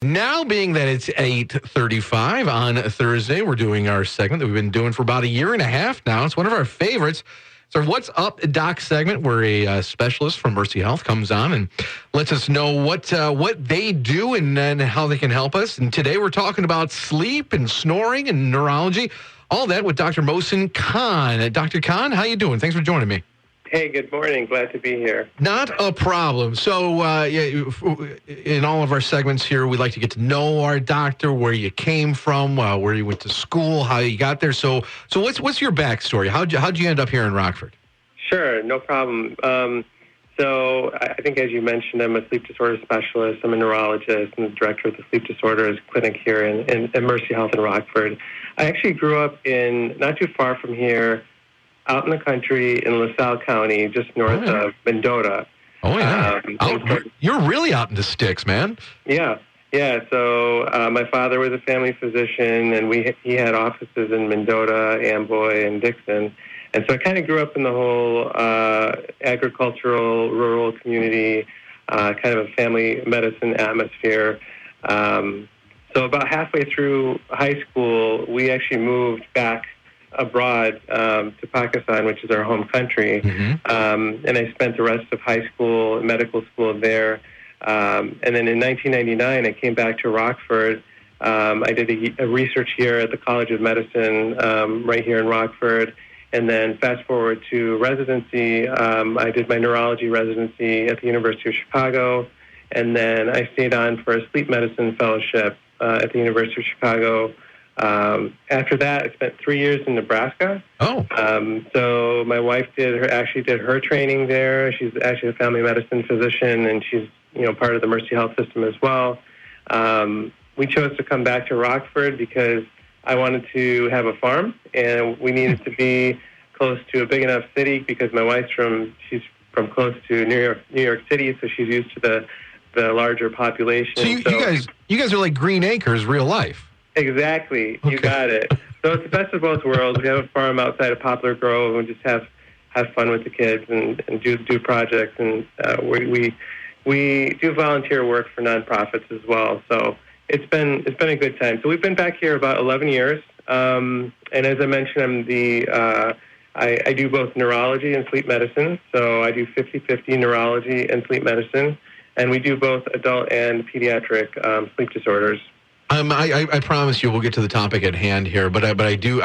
Now, being that it's 8:35 on Thursday, we're doing our segment that we've been doing for about a year and a half now. It's one of our favorites. It's our What's Up, Doc segment, where a specialist from Mercy Health comes on and lets us know what they do and how they can help us. And today we're talking about sleep and snoring and neurology, all that with Dr. Mohsen Kahn. Dr. Kahn, how you doing? Thanks for joining me. Hey, good morning. Glad to be here. Not a problem. So in all of our segments here, we like to get to know our doctor, where you came from, where you went to school, how you got there. So what's your backstory? How'd you end up here in Rockford? Sure, no problem. So I think, as you mentioned, I'm a sleep disorder specialist. I'm a neurologist and the director of the sleep disorders clinic here in Mercy Health in Rockford. I actually grew up not too far from here, out in the country in LaSalle County, just north of Mendota. Oh, yeah. You're really out in the sticks, man. Yeah. So my father was a family physician, and he had offices in Mendota, Amboy, and Dixon. And so I kind of grew up in the whole agricultural, rural community, kind of a family medicine atmosphere. So about halfway through high school, we actually moved back abroad to Pakistan, which is our home country. Mm-hmm. And I spent the rest of high school, medical school there. And then in 1999, I came back to Rockford. I did a research year at the College of Medicine right here in Rockford. And then fast forward to residency, I did my neurology residency at the University of Chicago. And then I stayed on for a sleep medicine fellowship at the University of Chicago. After that, I spent 3 years in Nebraska. Oh. So my wife actually did her training there. She's actually a family medicine physician, and she's part of the Mercy Health system as well. We chose to come back to Rockford because I wanted to have a farm, and we needed to be close to a big enough city because my wife's she's from close to New York City, so she's used to the larger population. So you guys are like Green Acres, real life. Exactly. You got it. So it's the best of both worlds. We have a farm outside of Poplar Grove and just have fun with the kids and do projects. And we do volunteer work for nonprofits as well. So it's been a good time. So we've been back here about 11 years. And as I mentioned, I do both neurology and sleep medicine. So I do 50-50 neurology and sleep medicine. And we do both adult and pediatric sleep disorders. I promise you we'll get to the topic at hand here, but I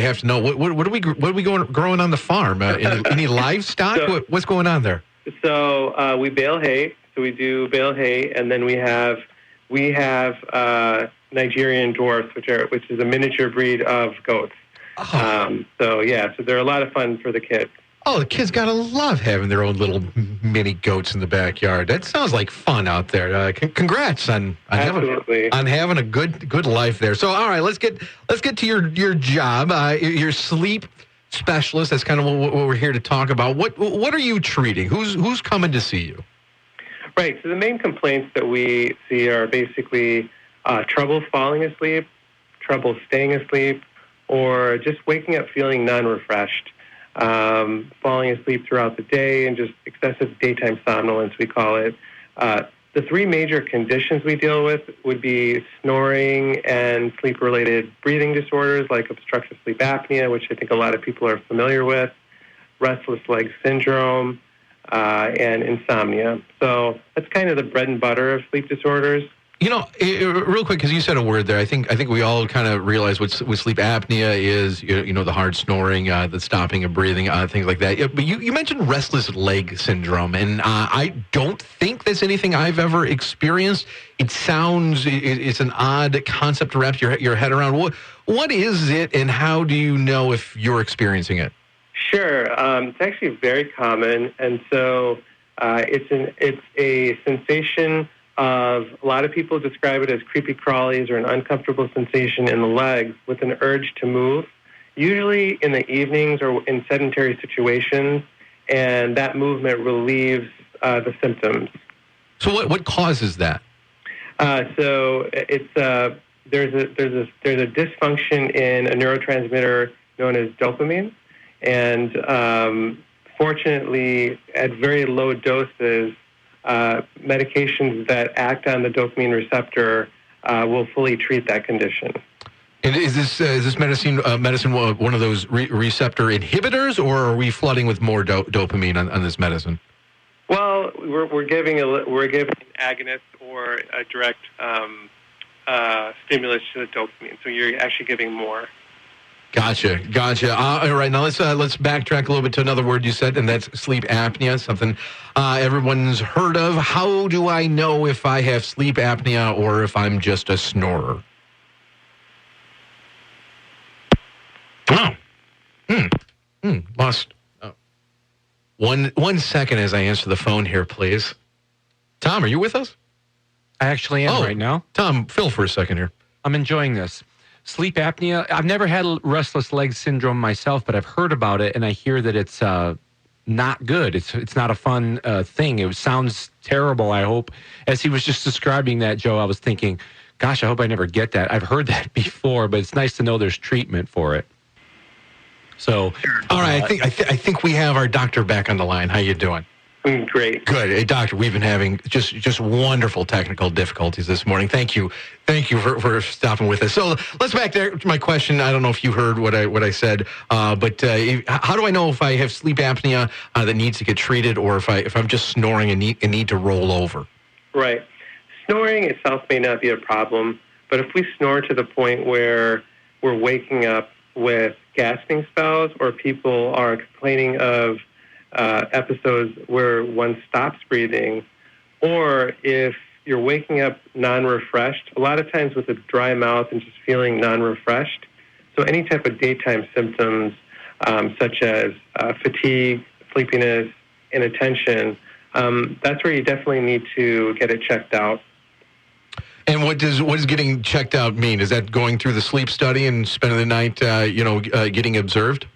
have to know what are we growing on the farm? Any livestock? What's going on there? So we bale hay. So we do bale hay, and then we have Nigerian dwarfs, which is a miniature breed of goats. Oh. So they're a lot of fun for the kids. Oh, the kids gotta love having their own little mini goats in the backyard. That sounds like fun out there. Congrats on having a good life there. So, all right, let's get to your job. Your sleep specialist. That's kind of what we're here to talk about. What are you treating? Who's coming to see you? Right. So the main complaints that we see are basically trouble falling asleep, trouble staying asleep, or just waking up feeling non-refreshed. Falling asleep throughout the day, and just excessive daytime somnolence, we call it. The three major conditions we deal with would be snoring and sleep-related breathing disorders like obstructive sleep apnea, which I think a lot of people are familiar with, restless leg syndrome, and insomnia. So that's kind of the bread and butter of sleep disorders. Real quick, because you said a word there, I think we all kind of realize what sleep apnea is. The hard snoring, the stopping of breathing, things like that. But you mentioned restless leg syndrome, and I don't think that's anything I've ever experienced. It sounds it's an odd concept to wrap your head around. What is it, and how do you know if you're experiencing it? Sure, it's actually very common, and so it's a sensation. A lot of people describe it as creepy crawlies or an uncomfortable sensation in the legs with an urge to move, usually in the evenings or in sedentary situations, and that movement relieves the symptoms. So what causes that? So it's there's a dysfunction in a neurotransmitter known as dopamine, and fortunately, at very low doses, medications that act on the dopamine receptor will fully treat that condition. And is this medicine one of those receptor inhibitors, or are we flooding with more dopamine on this medicine? Well, we're giving an agonist or a direct stimulus to the dopamine, so you're actually giving more. Gotcha. All right, now let's backtrack a little bit to another word you said, and that's sleep apnea, something everyone's heard of. How do I know if I have sleep apnea or if I'm just a snorer? Lost. Oh. 1 second as I answer the phone here, please. Tom, are you with us? I actually am right now. Tom, fill for a second here. I'm enjoying this. Sleep apnea. I've never had restless leg syndrome myself, but I've heard about it, and I hear that it's not good. It's not a fun thing. It sounds terrible, I hope. As he was just describing that, Joe, I was thinking, gosh, I hope I never get that. I've heard that before, but it's nice to know there's treatment for it. So, all right, I think we have our doctor back on the line. How you doing? Great. Good. Hey, doctor, we've been having just wonderful technical difficulties this morning. Thank you for stopping with us. So let's back there to my question. I don't know if you heard what I said, but how do I know if I have sleep apnea that needs to get treated, or if I'm just snoring and need to roll over? Right. Snoring itself may not be a problem, but if we snore to the point where we're waking up with gasping spells, or people are complaining of episodes where one stops breathing, or if you're waking up non-refreshed, a lot of times with a dry mouth and just feeling non-refreshed. So any type of daytime symptoms, such as fatigue, sleepiness, inattention, that's where you definitely need to get it checked out. And what does getting checked out mean? Is that going through the sleep study and spending the night, getting observed?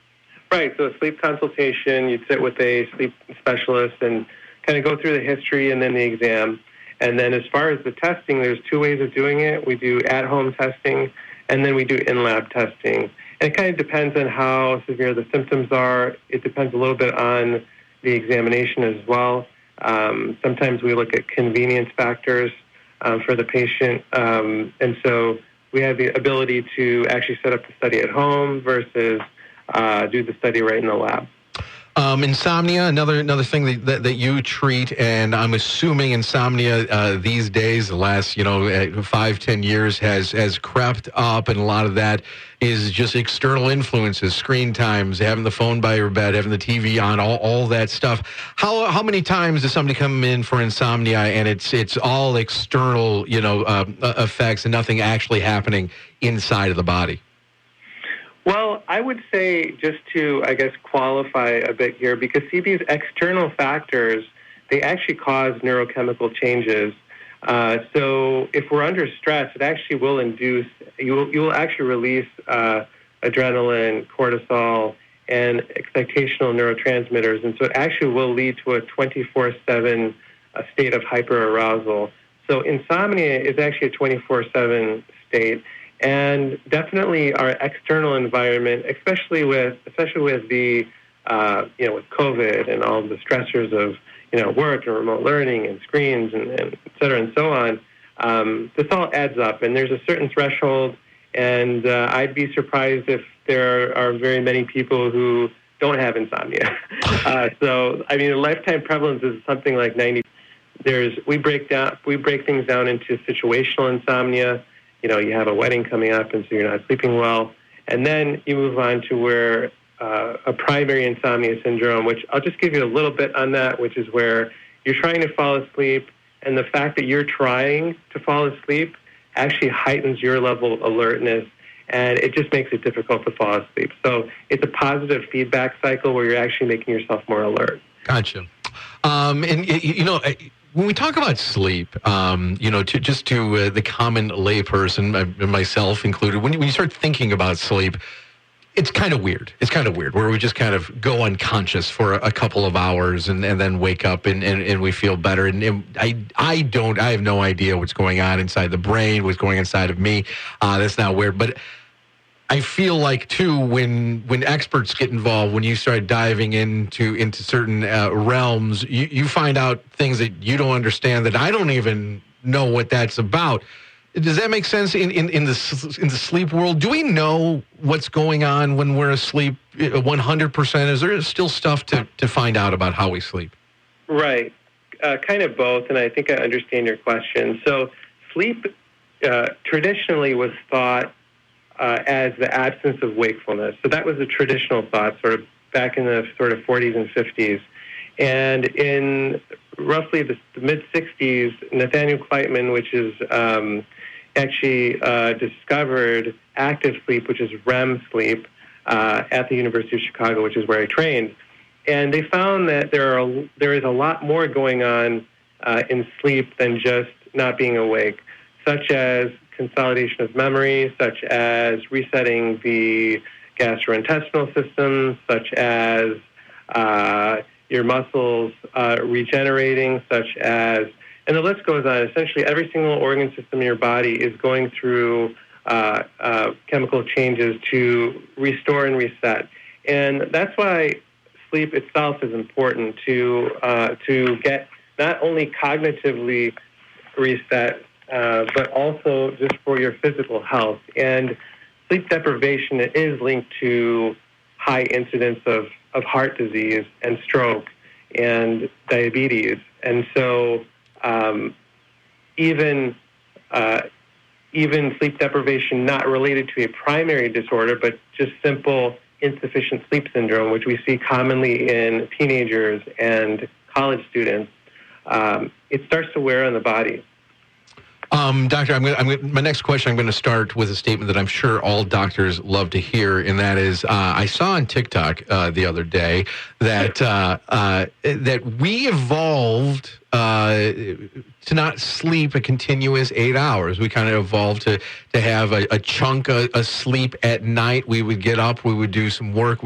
Right. So a sleep consultation, you'd sit with a sleep specialist and kind of go through the history and then the exam. And then as far as the testing, there's two ways of doing it. We do at-home testing, and then we do in-lab testing. And it kind of depends on how severe the symptoms are. It depends a little bit on the examination as well. Sometimes we look at convenience factors for the patient. And so we have the ability to actually set up the study at home versus do the study right in the lab. Insomnia, another thing that you treat, and I'm assuming insomnia these days, the last 5-10 years has crept up, and a lot of that is just external influences, screen times, having the phone by your bed, having the TV on, all that stuff. How many times does somebody come in for insomnia and it's all external effects and nothing actually happening inside of the body? Well, I would say, just to, qualify a bit here, because see, these external factors, they actually cause neurochemical changes. So if we're under stress, it actually will induce, you will actually release adrenaline, cortisol, and excitational neurotransmitters. And so it actually will lead to a 24/7 state of hyperarousal. So insomnia is actually a 24/7 state. And definitely our external environment, especially with the, with COVID and all the stressors of, work and remote learning and screens and et cetera and so on, this all adds up. And there's a certain threshold, and I'd be surprised if there are very many people who don't have insomnia. So, the lifetime prevalence is something like 90. We break things down into situational insomnia. You have a wedding coming up, and so you're not sleeping well. And then you move on to where a primary insomnia syndrome, which I'll just give you a little bit on that, which is where you're trying to fall asleep, and the fact that you're trying to fall asleep actually heightens your level of alertness, and it just makes it difficult to fall asleep. So it's a positive feedback cycle where you're actually making yourself more alert. Gotcha. When we talk about sleep, to the common layperson, myself included, when you start thinking about sleep, it's kind of weird. It's kind of weird where we just kind of go unconscious for a couple of hours and then wake up and we feel better. And I have no idea what's going on inside the brain, what's going inside of me. That's not weird. But I feel like, too, when experts get involved, when you start diving into certain realms, you find out things that you don't understand, that I don't even know what that's about. Does that make sense in the sleep world? Do we know what's going on when we're asleep 100%? Is there still stuff to find out about how we sleep? Right. Kind of both, and I think I understand your question. So sleep traditionally was thought as the absence of wakefulness. So that was the traditional thought, sort of back in the sort of 40s and 50s. And in roughly the mid-60s, Nathaniel Kleitman, which is actually discovered active sleep, which is REM sleep, at the University of Chicago, which is where I trained. And they found that there is a lot more going on in sleep than just not being awake, such as consolidation of memory, such as resetting the gastrointestinal system, such as your muscles regenerating, such as, and the list goes on. Essentially, every single organ system in your body is going through chemical changes to restore and reset. And that's why sleep itself is important to get not only cognitively reset, but also just for your physical health. And sleep deprivation is linked to high incidence of heart disease and stroke and diabetes. And so even sleep deprivation not related to a primary disorder, but just simple insufficient sleep syndrome, which we see commonly in teenagers and college students, it starts to wear on the body. Doctor, my next question, I'm going to start with a statement that I'm sure all doctors love to hear, and that is, I saw on TikTok the other day that that we evolved to not sleep a continuous 8 hours. We kind of evolved to have a chunk of sleep at night. We would get up, we would do some work,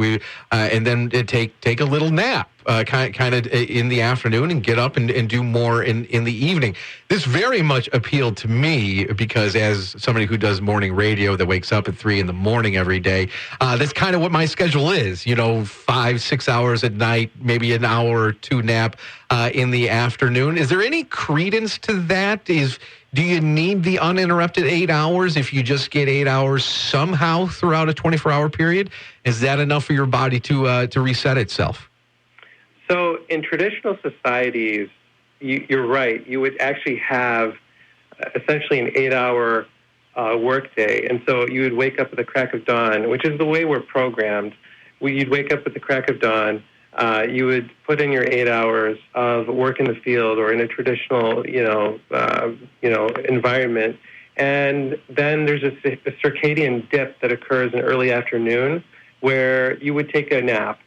and then take a little nap. Kind of in the afternoon and get up and do more in the evening. This very much appealed to me because as somebody who does morning radio that wakes up at 3 a.m. every day, that's kind of what my schedule is. 5-6 hours at night, maybe an hour or two nap in the afternoon. Is there any credence to that? Do you need the uninterrupted 8 hours if you just get 8 hours somehow throughout a 24-hour period? Is that enough for your body to reset itself? So in traditional societies, you're right. You would actually have essentially an 8-hour workday. And so you would wake up at the crack of dawn, which is the way we're programmed. You'd wake up at the crack of dawn. You would put in your 8 hours of work in the field or in a traditional, environment. And then there's a circadian dip that occurs in early afternoon where you would take a nap.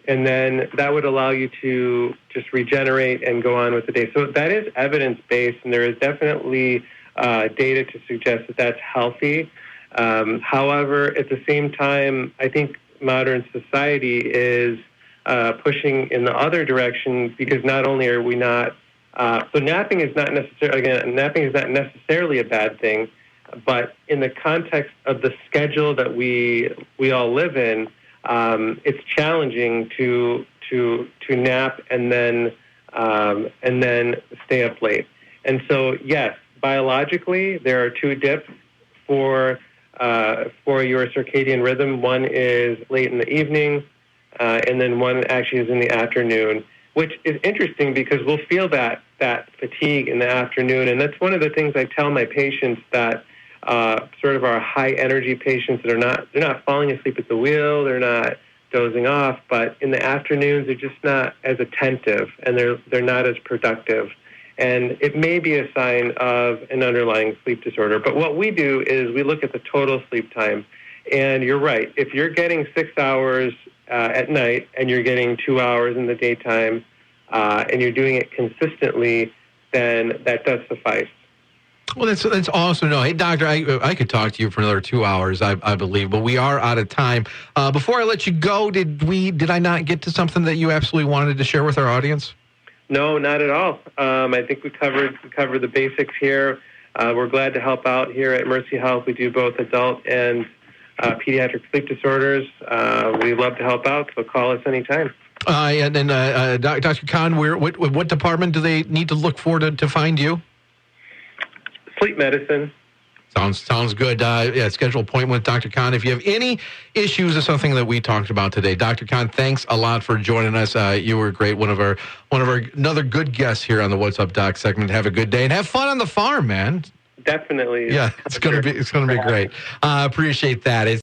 And then that would allow you to just regenerate and go on with the day. So that is evidence-based, and there is definitely data to suggest that that's healthy. However, at the same time, I think modern society is pushing in the other direction because not only are we not so napping is not necessarily a bad thing, but in the context of the schedule that we all live in, it's challenging to nap and then stay up late. And so, yes, biologically, there are two dips for your circadian rhythm. One is late in the evening, and then one actually is in the afternoon, which is interesting because we'll feel that fatigue in the afternoon. And that's one of the things I tell my patients that sort of our high energy patients that they're not falling asleep at the wheel, they're not dozing off, but in the afternoons they're just not as attentive and they're not as productive. And it may be a sign of an underlying sleep disorder. But what we do is we look at the total sleep time. And you're right. If you're getting 6 hours at night and you're getting 2 hours in the daytime and you're doing it consistently, then that does suffice. Well, that's awesome. No, hey, doctor, I could talk to you for another 2 hours, I believe, but we are out of time. Before I let you go, did I not get to something that you absolutely wanted to share with our audience? No, not at all. I think we covered the basics here. We're glad to help out here at Mercy Health. We do both adult and pediatric sleep disorders. We love to help out, so call us anytime. And then, Dr. Kahn, what department do they need to look for to find you? Sleep medicine. Sounds good. Yeah, schedule an appointment with Dr. Kahn. If you have any issues or something that we talked about today, Dr. Kahn, thanks a lot for joining us. You were great. One of our another good guests here on the What's Up Doc segment. Have a good day and have fun on the farm, man. Definitely. Yeah, it's gonna be great. Appreciate that.